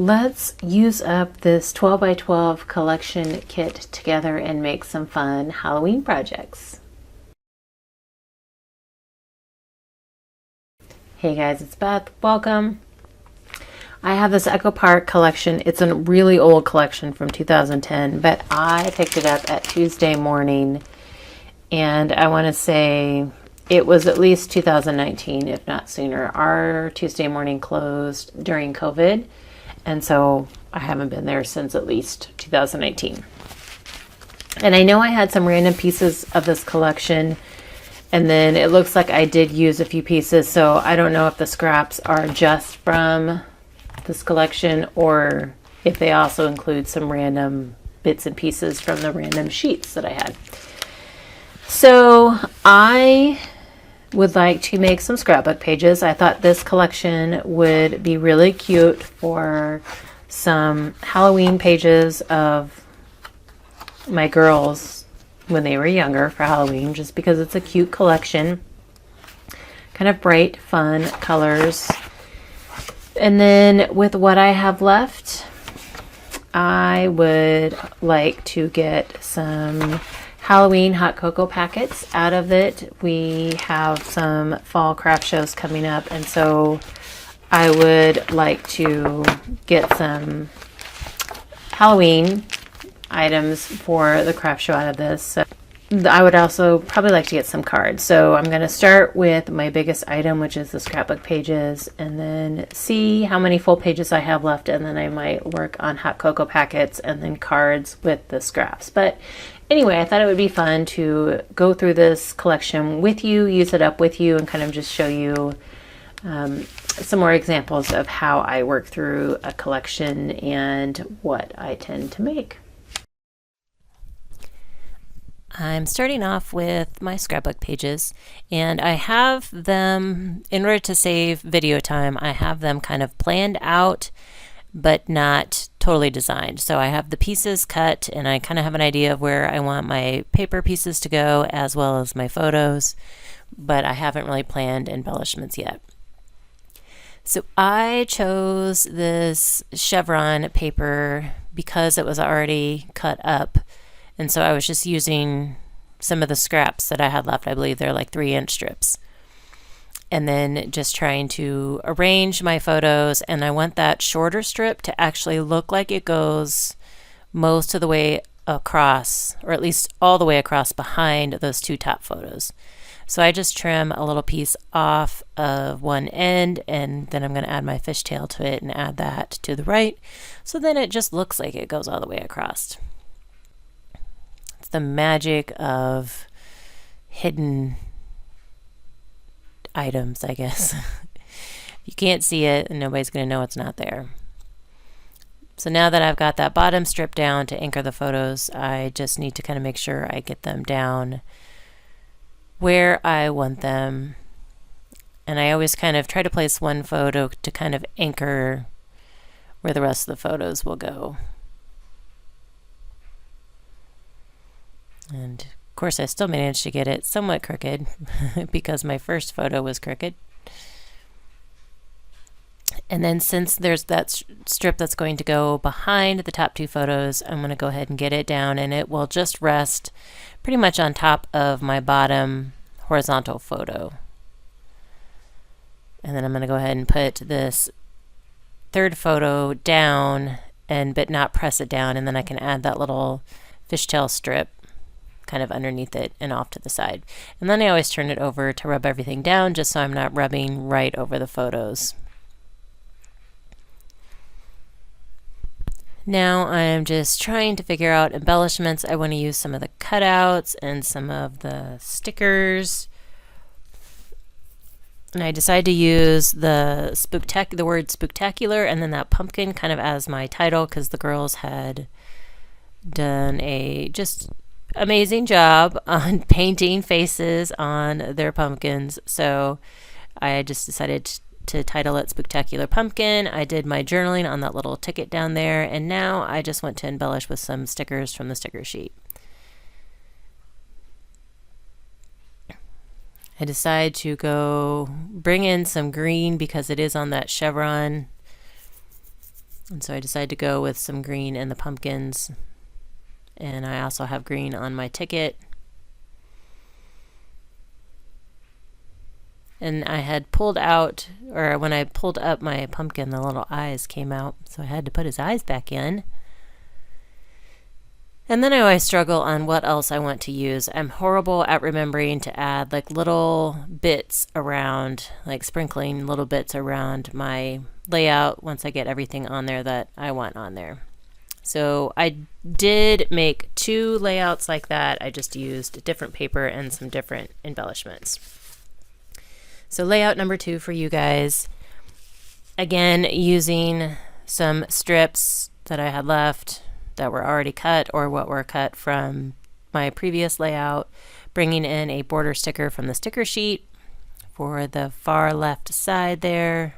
Let's use up this 12 by 12 collection kit together and make some fun Halloween projects. Hey guys, it's Beth. Welcome. I have this Echo Park collection. It's a really old collection from 2010, but I picked it up at Tuesday morning, and I want to say it was at least 2019, if not sooner. Our Tuesday morning closed during COVID, and so I haven't been there since at least 2019. And I know I had some random pieces of this collection, and then it looks like I did use a few pieces, so I don't know if the scraps are just from this collection or if they also include some random bits and pieces from the random sheets that I had. So I would like to make some scrapbook pages. I thought this collection would be really cute for some Halloween pages of my girls when they were younger for Halloween, just because it's a cute collection. Kind of bright, fun colors. And then with what I have left, I would like to get some Halloween hot cocoa packets out of it. We have some fall craft shows coming up, and so I would like to get some Halloween items for the craft show out of this. So I would also probably like to get some cards. So I'm going to start with my biggest item, which is the scrapbook pages, and then see how many full pages I have left, and then I might work on hot cocoa packets and then cards with the scraps. But anyway, I thought it would be fun to go through this collection with you, use it up with you, and kind of just show you some more examples of how I work through a collection and what I tend to make. I'm starting off with my scrapbook pages, and I have them, in order to save video time, I have them kind of planned out but not totally designed. So I have the pieces cut, and I kind of have an idea of where I want my paper pieces to go as well as my photos, but I haven't really planned embellishments yet. So I chose this chevron paper because it was already cut up. And so I was just using some of the scraps that I had left. I believe they're like 3-inch strips. And then just trying to arrange my photos. And I want that shorter strip to actually look like it goes most of the way across, or at least all the way across behind those two top photos. So I just trim a little piece off of one end, and then I'm going to add my fishtail to it and add that to the right. So then it just looks like it goes all the way across. The magic of hidden items, I guess. You can't see it, and nobody's going to know it's not there. So now that I've got that bottom strip down to anchor the photos, I just need to kind of make sure I get them down where I want them. And I always kind of try to place one photo to kind of anchor where the rest of the photos will go. And of course I still managed to get it somewhat crooked because my first photo was crooked. And then since there's that strip that's going to go behind the top two photos, I'm going to go ahead and get it down, and it will just rest pretty much on top of my bottom horizontal photo. And then I'm going to go ahead and put this third photo down, but not press it down, and then I can add that little fishtail strip kind of underneath it and off to the side. And then I always turn it over to rub everything down, just so I'm not rubbing right over the photos. Now I'm just trying to figure out embellishments. I want to use some of the cutouts and some of the stickers. And I decided to use the word spooktacular and then that pumpkin kind of as my title, because the girls had done a just amazing job on painting faces on their pumpkins. So I just decided to title it Spooktacular Pumpkin. I did my journaling on that little ticket down there, and now I just want to embellish with some stickers from the sticker sheet. I decided to go bring in some green because it is on that chevron And so I decided to go with some green in the pumpkins. And I also have green on my ticket. And I had pulled out, or when I pulled up my pumpkin, the little eyes came out. So I had to put his eyes back in. And then I always struggle on what else I want to use. I'm horrible at remembering to add like little bits around, like sprinkling little bits around my layout once I get everything on there that I want on there. So I did make 2 layouts like that. I just used different paper and some different embellishments. So layout number 2 for you guys. Again, using some strips that I had left that were already cut or what were cut from my previous layout, bringing in a border sticker from the sticker sheet for the far left side there.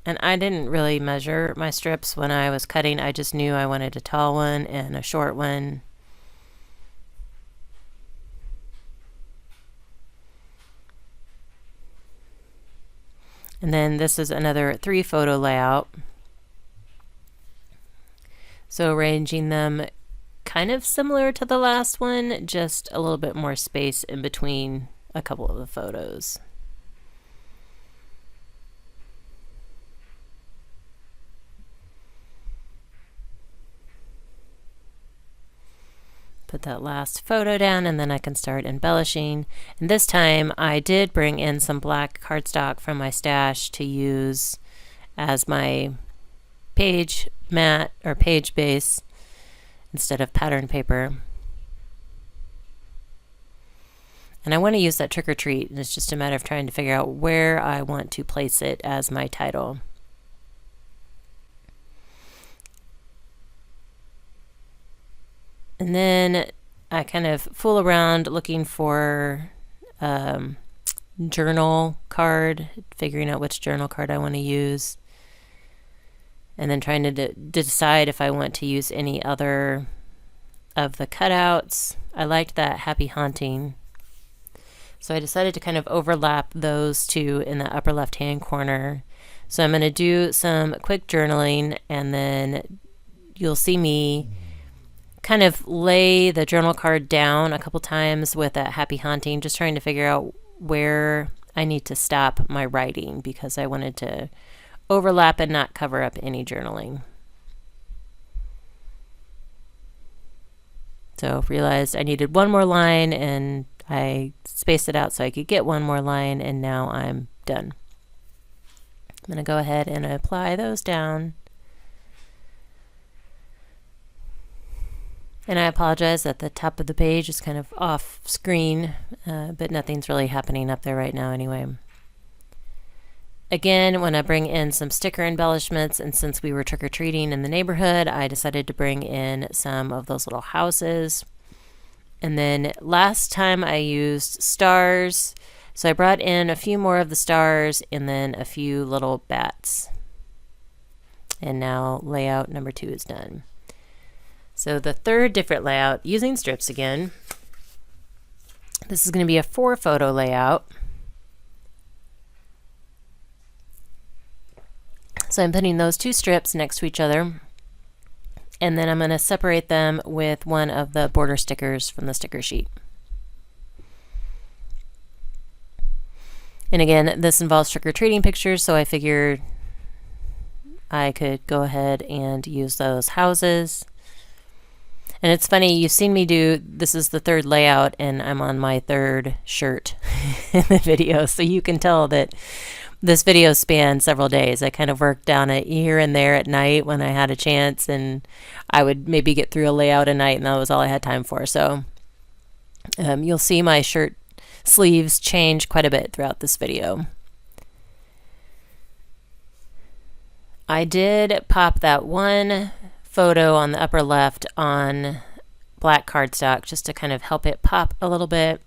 And I didn't really measure my strips when I was cutting. I just knew I wanted a tall one and a short one. And then this is another 3 photo layout. So arranging them kind of similar to the last one, just a little bit more space in between a couple of the photos. Put that last photo down and then I can start embellishing. And this time I did bring in some black cardstock from my stash to use as my page mat or page base instead of pattern paper. And I want to use that trick or treat, and it's just a matter of trying to figure out where I want to place it as my title. And then I kind of fool around looking for journal card, figuring out which journal card I want to use, and then trying to decide if I want to use any other of the cutouts. I liked that Happy Haunting, so I decided to kind of overlap those 2 in the upper left hand corner. So I'm going to do some quick journaling, and then you'll see me kind of lay the journal card down a couple times with that Happy Haunting, just trying to figure out where I need to stop my writing because I wanted to overlap and not cover up any journaling. So realized I needed 1 more line and I spaced it out so I could get 1 more line, and now I'm done. I'm going to go ahead and apply those down. And I apologize that the top of the page is kind of off screen, but nothing's really happening up there right now anyway. Again, when I bring in some sticker embellishments, and since we were trick-or-treating in the neighborhood, I decided to bring in some of those little houses. And then last time I used stars, so I brought in a few more of the stars and then a few little bats. And now layout number 2 is done. So the third different layout, using strips again. This is going to be a 4 photo layout. So I'm putting those 2 strips next to each other, and then I'm going to separate them with one of the border stickers from the sticker sheet. And again, this involves trick-or-treating pictures, so I figured I could go ahead and use those houses. And it's funny, you've seen me do, this is the 3rd layout, and I'm on my 3rd shirt in the video, so you can tell that this video spanned several days. I kind of worked on it here and there at night when I had a chance, and I would maybe get through a layout a night, and that was all I had time for. So you'll see my shirt sleeves change quite a bit throughout this video. I did pop that one photo on the upper left on black cardstock just to kind of help it pop a little bit,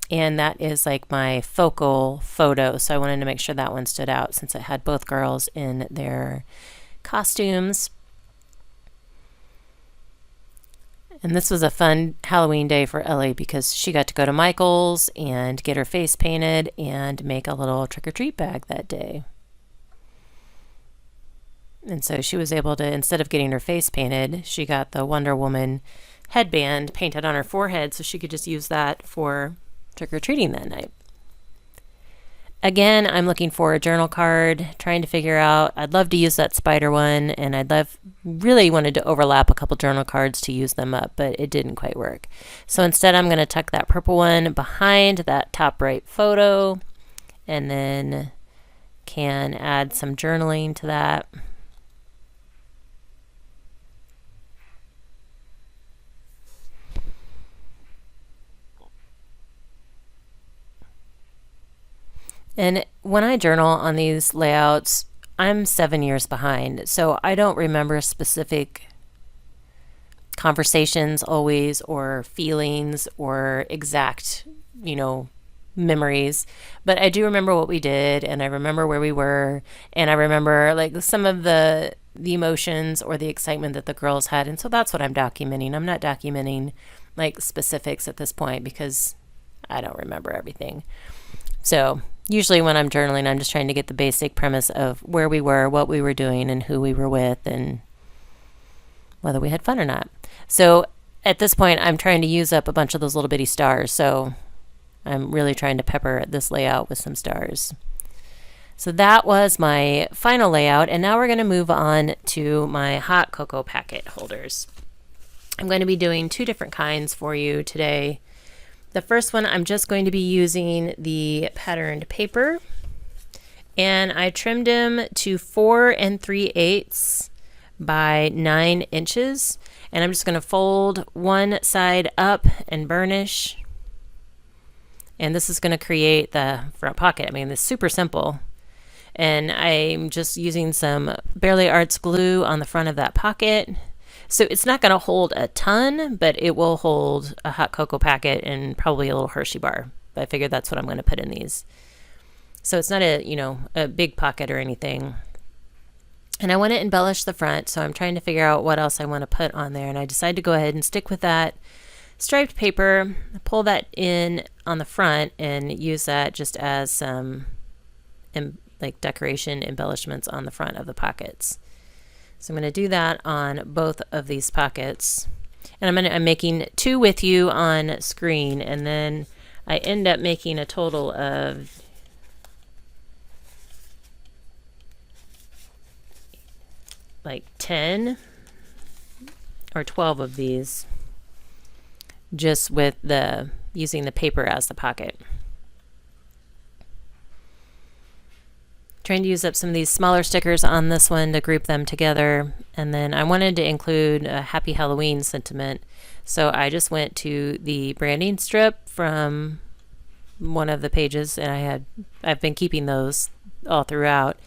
and that is like my focal photo, so I wanted to make sure that one stood out since it had both girls in their costumes. And this was a fun Halloween day for Ellie because she got to go to Michael's and get her face painted and make a little trick-or-treat bag that day. And so she was able to, instead of getting her face painted, she got the Wonder Woman headband painted on her forehead so she could just use that for trick-or-treating that night. Again, I'm looking for a journal card, trying to figure out, I'd love to use that spider one, and really wanted to overlap a couple journal cards to use them up, but it didn't quite work. So instead I'm going to tuck that purple one behind that top right photo, and then can add some journaling to that. And when I journal on these layouts, I'm 7 years behind, so I don't remember specific conversations always, or feelings, or exact, memories. But I do remember what we did, and I remember where we were, and I remember like some of the emotions or the excitement that the girls had, and so that's what I'm documenting. I'm not documenting like specifics at this point because I don't remember everything. So usually when I'm journaling, I'm just trying to get the basic premise of where we were, what we were doing, and who we were with, and whether we had fun or not. So at this point, I'm trying to use up a bunch of those little bitty stars. So I'm really trying to pepper this layout with some stars. So that was my final layout. And now we're going to move on to my hot cocoa packet holders. I'm going to be doing 2 different kinds for you today. The first one, I'm just going to be using the patterned paper, and I trimmed them to 4 3/8 by 9 inches, and I'm just going to fold one side up and burnish, and this is going to create the front pocket. I mean, it's super simple, and I'm just using some Barely Arts glue on the front of that pocket. So it's not going to hold a ton, but it will hold a hot cocoa packet and probably a little Hershey bar. But I figured that's what I'm going to put in these. So it's not a big pocket or anything. And I want to embellish the front, so I'm trying to figure out what else I want to put on there. And I decided to go ahead and stick with that striped paper, pull that in on the front, and use that just as some decoration embellishments on the front of the pockets. So I'm going to do that on both of these pockets. And I'm making 2 with you on screen, and then I end up making a total of 10 or 12 of these, just with using the paper as the pocket. Trying to use up some of these smaller stickers on this one to group them together, and then I wanted to include a Happy Halloween sentiment, so I just went to the branding strip from one of the pages, and I've been keeping those all throughout,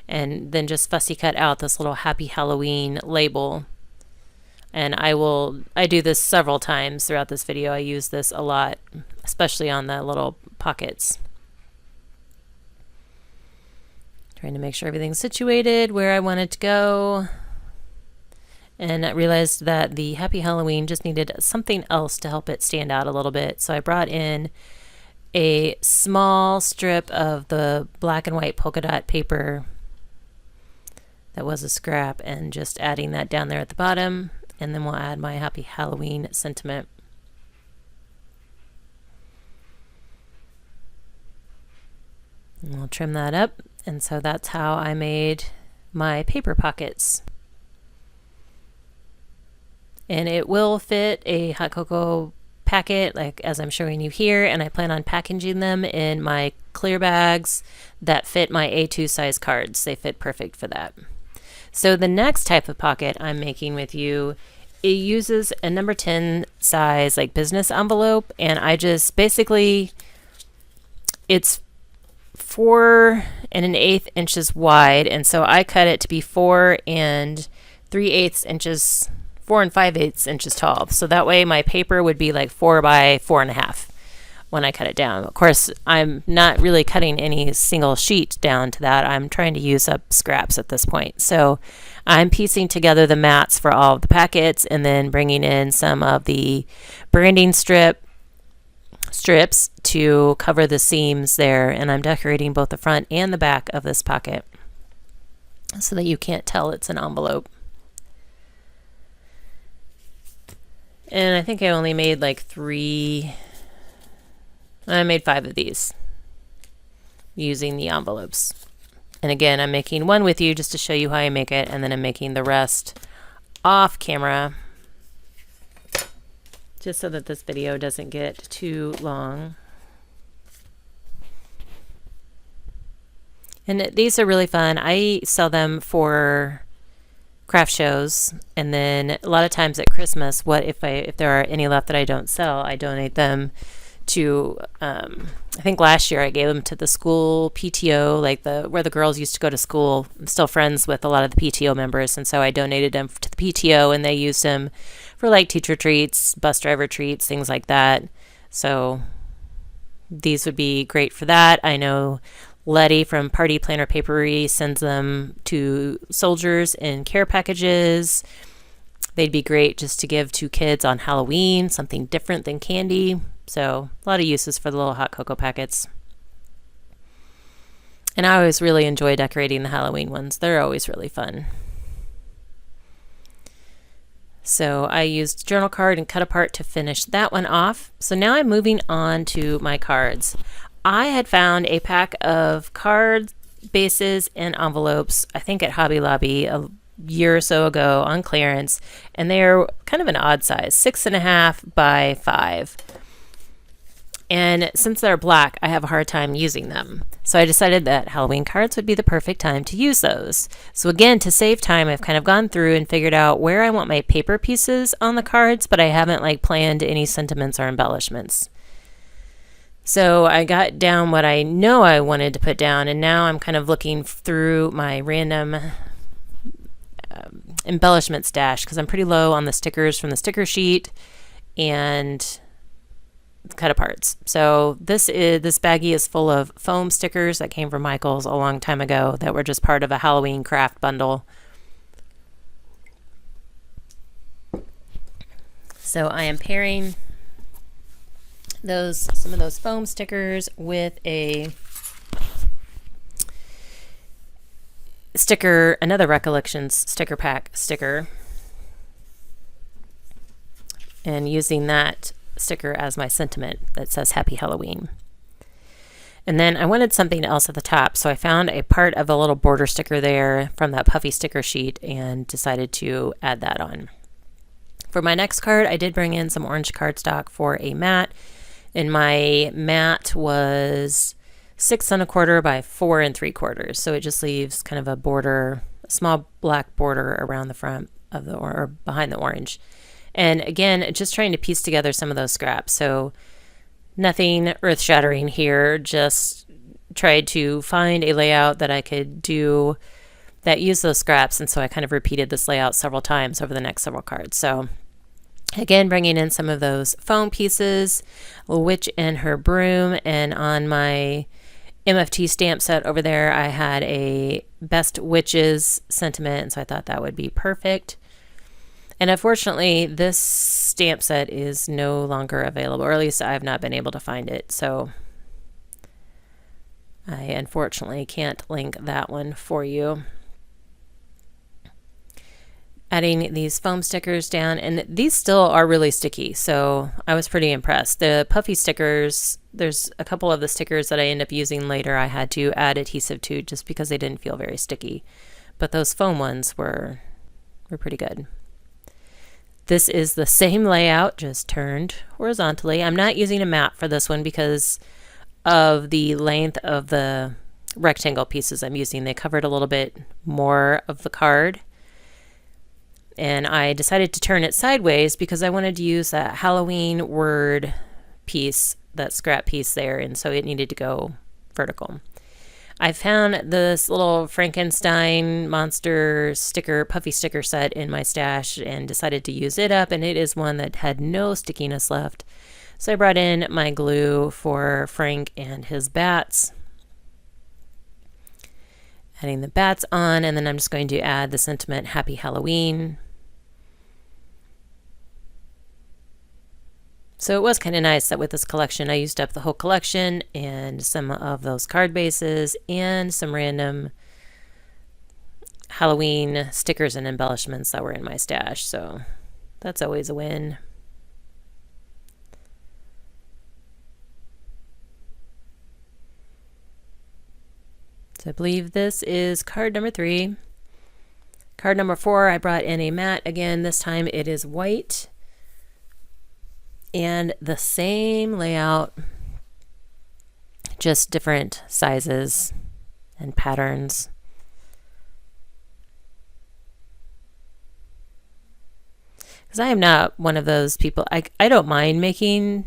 and then just fussy cut out this little Happy Halloween label. And I do this several times throughout this video. I use this a lot, especially on the little pockets. Trying to make sure everything's situated where I want it to go. And I realized that the Happy Halloween just needed something else to help it stand out a little bit. So I brought in a small strip of the black and white polka dot paper that was a scrap, and just adding that down there at the bottom. And then we'll add my Happy Halloween sentiment. And we'll trim that up. And so that's how I made my paper pockets. And it will fit a hot cocoa packet, like as I'm showing you here, and I plan on packaging them in my clear bags that fit my A2 size cards. They fit perfect for that. So the next type of pocket I'm making with you, it uses a number 10 size business envelope, and I just basically, it's 4 1/8 inches wide, and so I cut it to be 4 3/8 inches, 4 5/8 inches tall. So that way my paper would be 4 by 4.5 when I cut it down. Of course, I'm not really cutting any single sheet down to that. I'm trying to use up scraps at this point. So I'm piecing together the mats for all of the packets and then bringing in some of the branding strips to cover the seams there. And I'm decorating both the front and the back of this pocket so that you can't tell it's an envelope. And I think I only made like 3. I made 5 of these using the envelopes. And again, I'm making one with you just to show you how I make it, and then I'm making the rest off camera just so that this video doesn't get too long. And these are really fun. I sell them for craft shows, and then a lot of times at Christmas, if there are any left that I don't sell, I donate them to I think last year I gave them to the school PTO, like where the girls used to go to school. I'm still friends with a lot of the PTO members, and so I donated them to the PTO, and they used them for like teacher treats, bus driver treats, things like that. So these would be great for that. I know Letty from Party Planner Papery sends them to soldiers in care packages. They'd be great just to give to kids on Halloween, something different than candy. So a lot of uses for the little hot cocoa packets. And I always really enjoy decorating the Halloween ones. They're always really fun. So I used journal card and cut apart to finish that one off. So now I'm moving on to my cards. I had found a pack of card bases and envelopes, I think at Hobby Lobby a year or so ago on clearance, and they're kind of an odd size, 6.5 by 5. And since they're black, I have a hard time using them. So I decided that Halloween cards would be the perfect time to use those. So again, to save time, I've kind of gone through and figured out where I want my paper pieces on the cards, but I haven't like planned any sentiments or embellishments. So I got down what I know I wanted to put down, and now I'm kind of looking through my random embellishment stash because I'm pretty low on the stickers from the sticker sheet and cut aparts. So this baggie is full of foam stickers that came from Michael's a long time ago that were just part of a Halloween craft bundle. So I am pairing some of those foam stickers with a sticker, another Recollections sticker pack sticker, and using that sticker as my sentiment that says Happy Halloween. And then I wanted something else at the top, so I found a part of a little border sticker there from that puffy sticker sheet and decided to add that on. For my next card, I did bring in some orange cardstock for a mat, and my mat was 6 1/4 by 4 3/4, so it just leaves kind of a border, a small black border around the front of or behind the orange. And again, just trying to piece together some of those scraps. So nothing earth-shattering here, just tried to find a layout that I could do that used those scraps. And so I kind of repeated this layout several times over the next several cards. So again, bringing in some of those foam pieces, a witch and her broom, and on my MFT stamp set over there, I had a Best Witches sentiment, and so I thought that would be perfect. And unfortunately, this stamp set is no longer available, or at least I've not been able to find it. So I unfortunately can't link that one for you. Adding these foam stickers down, and these still are really sticky, so I was pretty impressed. The puffy stickers, there's a couple of the stickers that I end up using later I had to add adhesive to just because they didn't feel very sticky. But those foam ones were pretty good. This is the same layout, just turned horizontally. I'm not using a mat for this one because of the length of the rectangle pieces I'm using. They covered a little bit more of the card. And I decided to turn it sideways because I wanted to use that Halloween word piece, that scrap piece there, and so it needed to go vertical. I found this little Frankenstein monster sticker, puffy sticker set in my stash and decided to use it up, and it is one that had no stickiness left. So I brought in my glue for Frank and his bats. Adding the bats on, and then I'm just going to add the sentiment Happy Halloween. So it was kind of nice that with this collection I used up the whole collection and some of those card bases and some random Halloween stickers and embellishments that were in my stash. So that's always a win. So I believe this is card number 3. Card number 4, I brought in a mat. Again, this time it is white. And the same layout, just different sizes and patterns. Because I am not one of those people, I don't mind making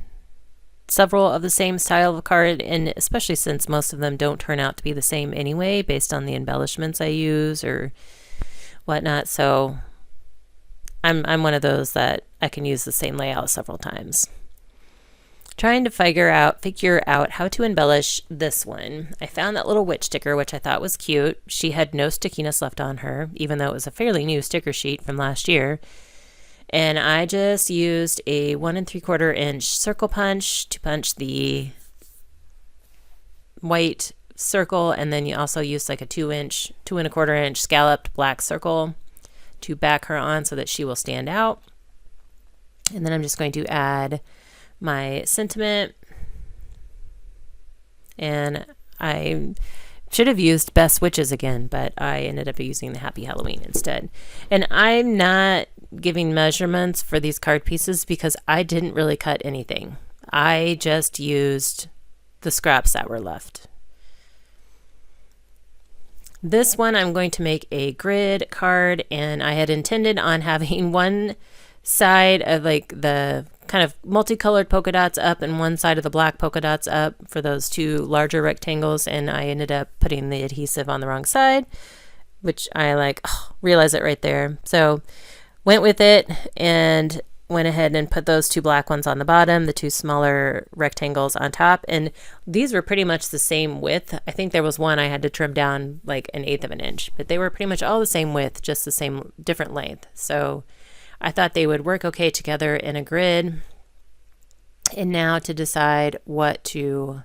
several of the same style of card, and especially since most of them don't turn out to be the same anyway based on the embellishments I use or whatnot. So I'm one of those that I can use the same layout several times. Trying to figure out how to embellish this one. I found that little witch sticker, which I thought was cute. She had no stickiness left on her, even though it was a fairly new sticker sheet from last year. And I just used a 1 3/4 inch circle punch to punch the white circle, and then you also used like a 2 1/4 inch scalloped black circle to back her on so that she will stand out. And then I'm just going to add my sentiment, and I should have used Best Witches again, but I ended up using the Happy Halloween instead. And I'm not giving measurements for these card pieces because I didn't really cut anything. I just used the scraps that were left. This one I'm going to make a grid card, and I had intended on having one side of like the kind of multicolored polka dots up and one side of the black polka dots up for those 2 larger rectangles, and I ended up putting the adhesive on the wrong side, which I realized it right there. So went with it and went ahead and put those 2 black ones on the bottom, the 2 smaller rectangles on top, and these were pretty much the same width. I think there was one I had to trim down like 1/8 of an inch, but they were pretty much all the same width, just the same different length. So I thought they would work okay together in a grid. And now to decide what to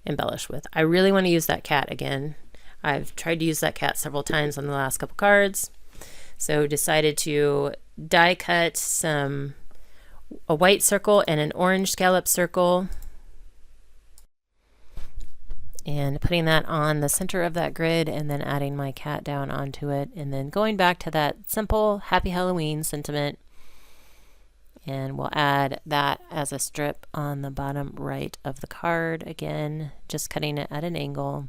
embellish with. I really want to use that cat again. I've tried to use that cat several times on the last couple cards. So decided to die cut a white circle and an orange scallop circle, and putting that on the center of that grid, and then adding my cat down onto it, and then going back to that simple Happy Halloween sentiment, and we'll add that as a strip on the bottom right of the card. Again, just cutting it at an angle.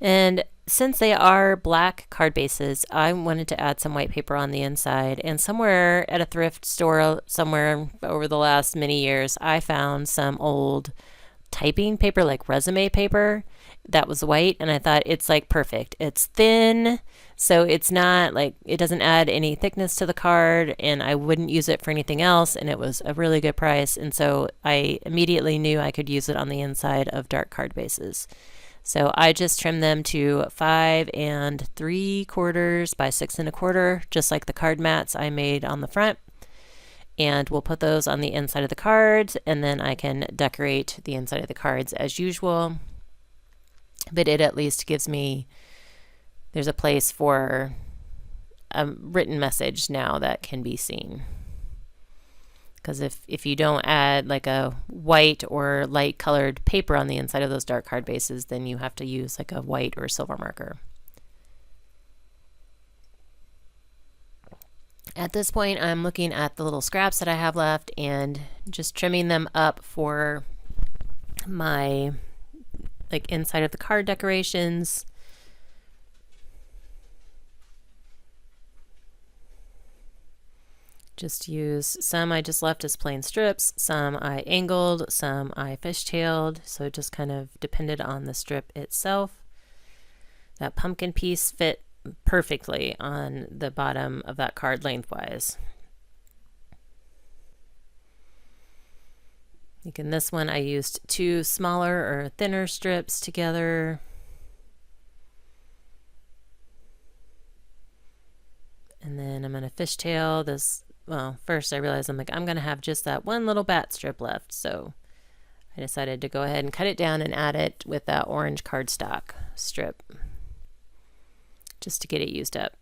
And since they are black card bases, I wanted to add some white paper on the inside, and somewhere at a thrift store somewhere over the last many years, I found some old typing paper, like resume paper, that was white, and I thought it's like perfect. It's thin, so it's not like, it doesn't add any thickness to the card, and I wouldn't use it for anything else, and it was a really good price, and so I immediately knew I could use it on the inside of dark card bases. So I just trimmed them to 5 3/4 by 6 1/4, just like the card mats I made on the front. And we'll put those on the inside of the cards, and then I can decorate the inside of the cards as usual. But it at least gives me, there's a place for a written message now that can be seen. Because if you don't add like a white or light colored paper on the inside of those dark card bases, then you have to use like a white or silver marker. At this point, I'm looking at the little scraps that I have left and just trimming them up for my like inside of the card decorations. Just use some I just left as plain strips, some I angled, some I fishtailed, so it just kind of depended on the strip itself. That pumpkin piece fit perfectly on the bottom of that card lengthwise. Like in this one, I used 2 smaller or thinner strips together. And then I'm going to fishtail this. Well, first I realized I'm going to have just that one little bat strip left. So I decided to go ahead and cut it down and add it with that orange cardstock strip just to get it used up.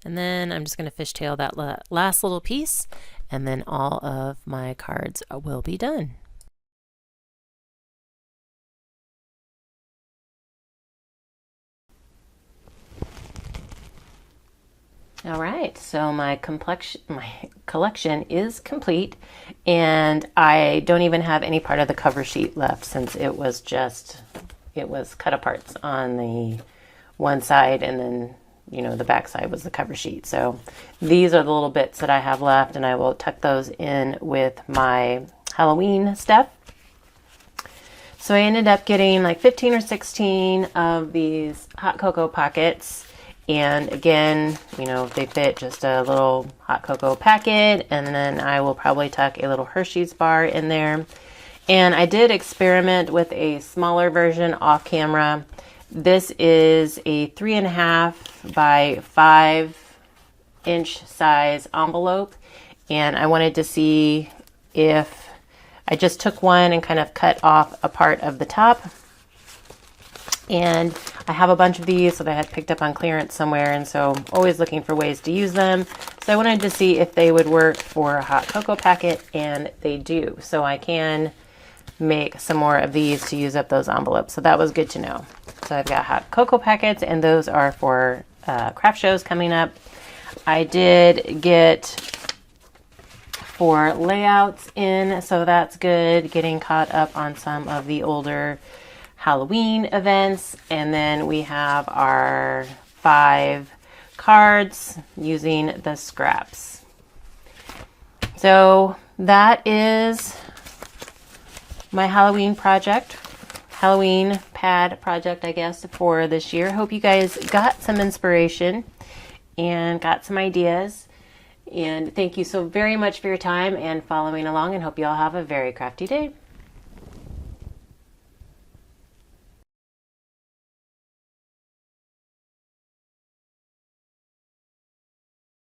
And then I'm just going to fishtail that last little piece, and then all of my cards will be done. All right, so my collection is complete, and I don't even have any part of the cover sheet left since it was cut aparts on the one side, and then the back side was the cover sheet. So these are the little bits that I have left, and I will tuck those in with my Halloween stuff. So I ended up getting like 15 or 16 of these hot cocoa pockets. And again, they fit just a little hot cocoa packet, and then I will probably tuck a little Hershey's bar in there. And I did experiment with a smaller version off camera. This is a 3.5 by 5 inch size envelope, and I wanted to see if I just took one and kind of cut off a part of the top. And I have a bunch of these that I had picked up on clearance somewhere, and so I'm always looking for ways to use them. So I wanted to see if they would work for a hot cocoa packet, and they do. So I can make some more of these to use up those envelopes. So that was good to know. So I've got hot cocoa packets, and those are for craft shows coming up. I did get 4 layouts in, so that's good. Getting caught up on some of the older Halloween events. And then we have our 5 cards using the scraps. So that is my Halloween pad project, I guess, for this year. Hope you guys got some inspiration and got some ideas. And thank you so very much for your time and following along, and hope you all have a very crafty day.